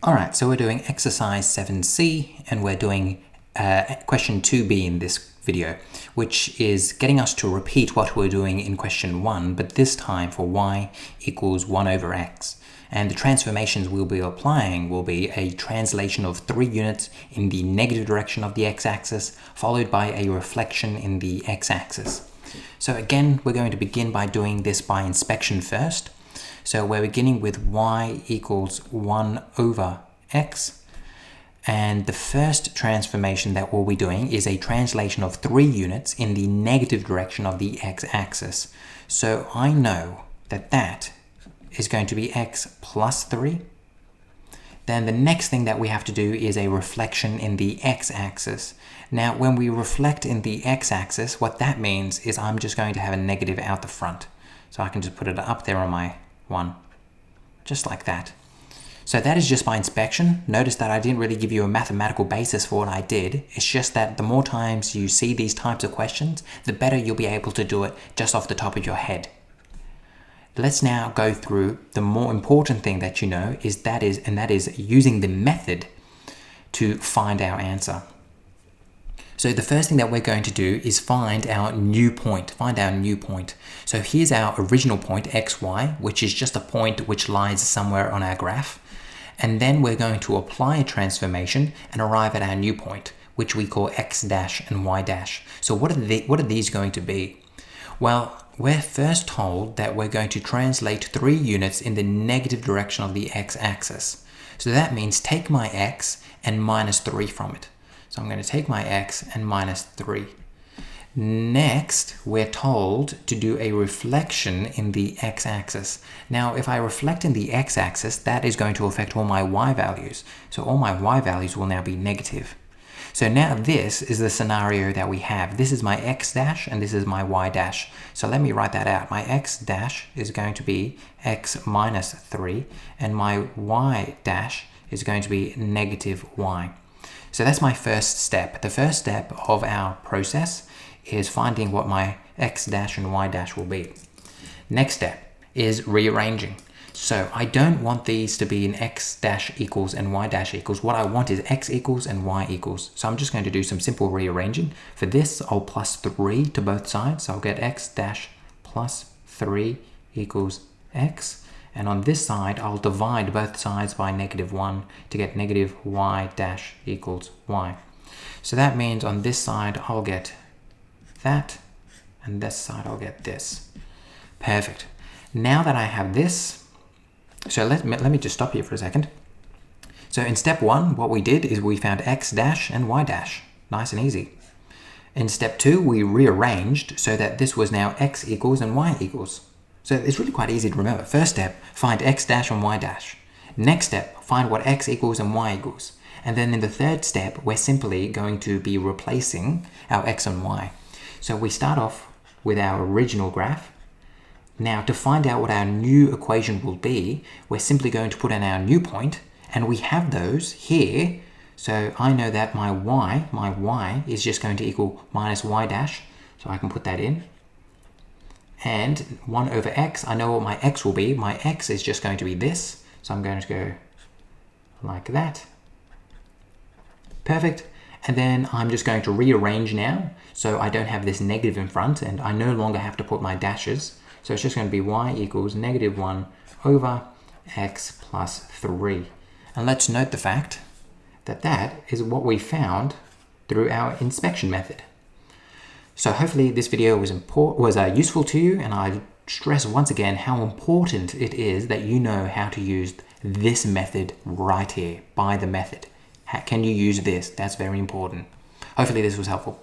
Alright, so we're doing exercise 7C and we're doing question 2B in this video, which is getting us to repeat what we're doing in question 1, but this time for y equals 1 over x. And the transformations we'll be applying will be a translation of 3 units in the negative direction of the x-axis, followed by a reflection in the x-axis. So again, we're going to begin by doing this by inspection first. So we're beginning with y equals 1 over x. And the first transformation that we'll be doing is a translation of 3 units in the negative direction of the x-axis. So I know that that is going to be x plus 3. Then the next thing that we have to do is a reflection in the x-axis. Now, when we reflect in the x-axis, what that means is I'm just going to have a negative out the front. So I can just put it up there on my 1, just like that. So that is just by inspection. Notice that I didn't really give you a mathematical basis for what I did. It's just that the more times you see these types of questions, the better you'll be able to do it just off the top of your head. Let's now go through the more important thing that you know that is using the method to find our answer. So the first thing that we're going to do is find our new point. So here's our original point, xy, which is just a point which lies somewhere on our graph. And then we're going to apply a transformation and arrive at our new point, which we call x dash and y dash. So what are these going to be? Well, we're first told that we're going to translate 3 units in the negative direction of the x-axis. So that means take my x and minus 3 from it. So I'm going to take my x and minus 3. Next, we're told to do a reflection in the x-axis. Now, if I reflect in the x-axis, that is going to affect all my y values. So all my y values will now be negative. So now this is the scenario that we have. This is my x dash and this is my y dash. So let me write that out. My x dash is going to be x minus 3 and my y dash is going to be negative y. So that's my first step. The first step of our process is finding what my x dash and y dash will be. Next step is rearranging. So I don't want these to be in x dash equals and y dash equals. What I want is x equals and y equals. So I'm just going to do some simple rearranging. For this, I'll plus 3 to both sides. So I'll get x dash plus 3 equals x. And on this side, I'll divide both sides by negative 1 to get negative y dash equals y. So that means on this side, I'll get that, and this side, I'll get this. Perfect. Now that I have this, so let me just stop here for a second. So in step 1, what we did is we found x dash and y dash. Nice and easy. In step 2, we rearranged so that this was now x equals and y equals. So it's really quite easy to remember. First step, find x dash and y dash. Next step, find what x equals and y equals. And then in the third step, we're simply going to be replacing our x and y. So we start off with our original graph. Now to find out what our new equation will be, we're simply going to put in our new point, and we have those here. So I know that my y is just going to equal minus y dash. So I can put that in. And 1 over x, I know what my x will be. My x is just going to be this. So I'm going to go like that. Perfect. And then I'm just going to rearrange now. So I don't have this negative in front and I no longer have to put my dashes. So it's just going to be y equals negative 1 over x plus 3. And let's note the fact that that is what we found through our inspection method. So hopefully this video was useful to you, and I stress once again how important it is that you know how to use this method right here, by the method. How can you use this? That's very important. Hopefully this was helpful.